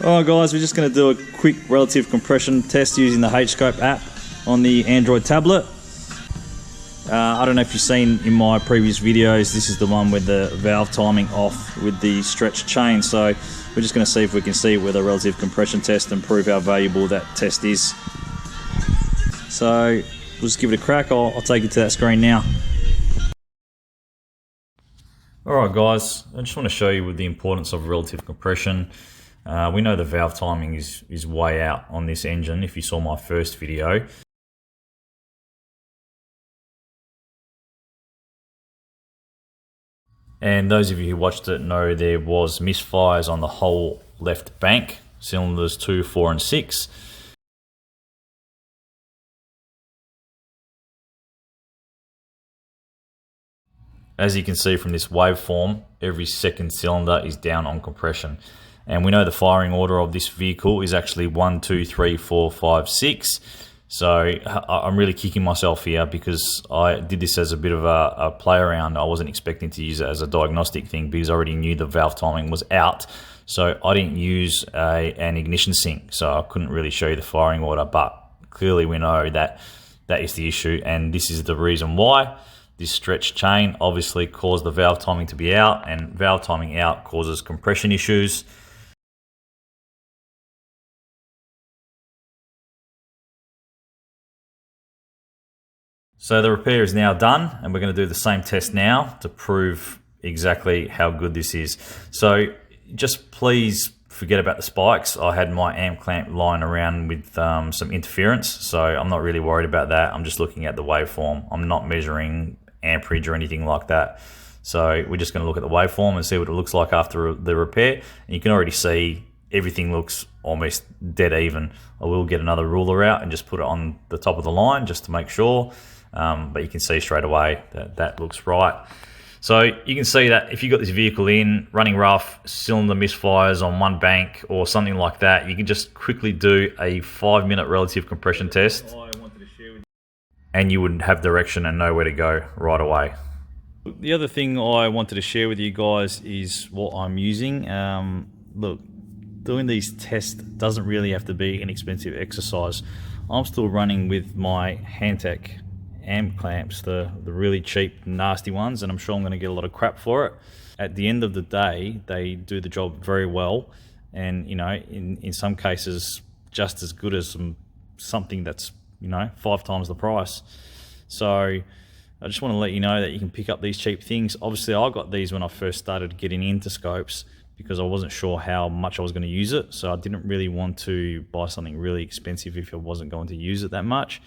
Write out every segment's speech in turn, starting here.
Alright guys, we're just going to do a quick relative compression test using the Hscope app on the Android tablet. I don't know if you've seen in my previous videos, this is the one with the valve timing off with the stretched chain. So we're just going to see if we can see it with a relative compression test and prove how valuable that test is. So we'll just give it a crack. I'll take you to that screen now. Alright guys, I just want to show you with the importance of relative compression. We know the valve timing is way out on this engine if you saw my first video. And those of you who watched it know there was misfires on the whole left bank, cylinders 2, 4 and 6. As you can see from this waveform, every second cylinder is down on compression. And we know the firing order of this vehicle is actually 1, 2, 3, 4, 5, 6. So I'm really kicking myself here because I did this as a bit of a play around. I wasn't expecting to use it as a diagnostic thing because I already knew the valve timing was out. So I didn't use an ignition sync, so I couldn't really show you the firing order. But clearly we know that is the issue, and this is the reason why. This stretched chain obviously caused the valve timing to be out, and valve timing out causes compression issues. So the repair is now done, and we're going to do the same test now to prove exactly how good this is. So just please forget about the spikes. I had my amp clamp lying around with some interference, so I'm not really worried about that. I'm just looking at the waveform. I'm not measuring amperage or anything like that. So we're just going to look at the waveform and see what it looks like after the repair. And you can already see everything looks almost dead even. I will get another ruler out and just put it on the top of the line just to make sure. But you can see straight away that looks right. So you can see that if you got this vehicle in running rough, cylinder misfires on one bank or something like that, you can just quickly do a 5-minute relative compression test, and you would have direction and know where to go right away. The other thing I wanted to share with you guys is what I'm using. Look, doing these tests doesn't really have to be an expensive exercise. I'm still running with my Hscope amp clamps, the really cheap, nasty ones, and I'm sure I'm going to get a lot of crap for it. At the end of the day, they do the job very well, and you know, in some cases, just as good as something that's 5 times the price. So I just want to let you know that you can pick up these cheap things. Obviously, I got these when I first started getting into scopes because I wasn't sure how much I was going to use it, so I didn't really want to buy something really expensive if I wasn't going to use it that much.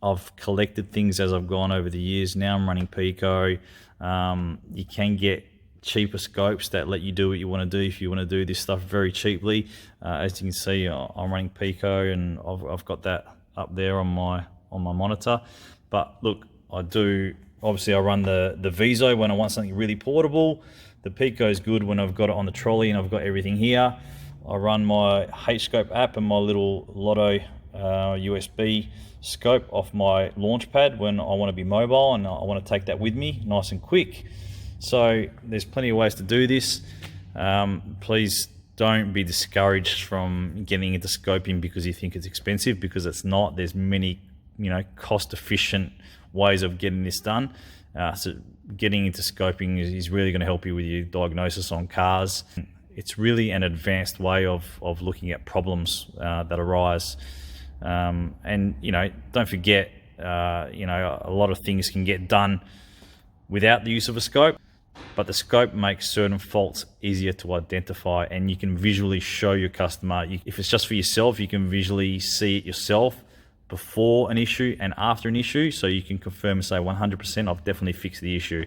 I've collected things as I've gone over the years. Now I'm running Pico. You can get cheaper scopes that let you do what you want to do if you want to do this stuff very cheaply. As you can see, I'm running Pico, and I've got that up there on my monitor. But look, I run the Viso when I want something really portable. The Pico is good when I've got it on the trolley and I've got everything here. I run my Hscope app and my little Lotto USB scope off my launch pad when I want to be mobile and I want to take that with me nice and quick. So there's plenty of ways to do this. Please don't be discouraged from getting into scoping because you think it's expensive, because it's not. There's many cost efficient ways of getting this done. So getting into scoping is really going to help you with your diagnosis on cars. It's really an advanced way of looking at problems that arise. And don't forget, a lot of things can get done without the use of a scope, but the scope makes certain faults easier to identify, and you can visually show your customer. If it's just for yourself, you can visually see it yourself before an issue and after an issue, so you can confirm and say 100% I've definitely fixed the issue.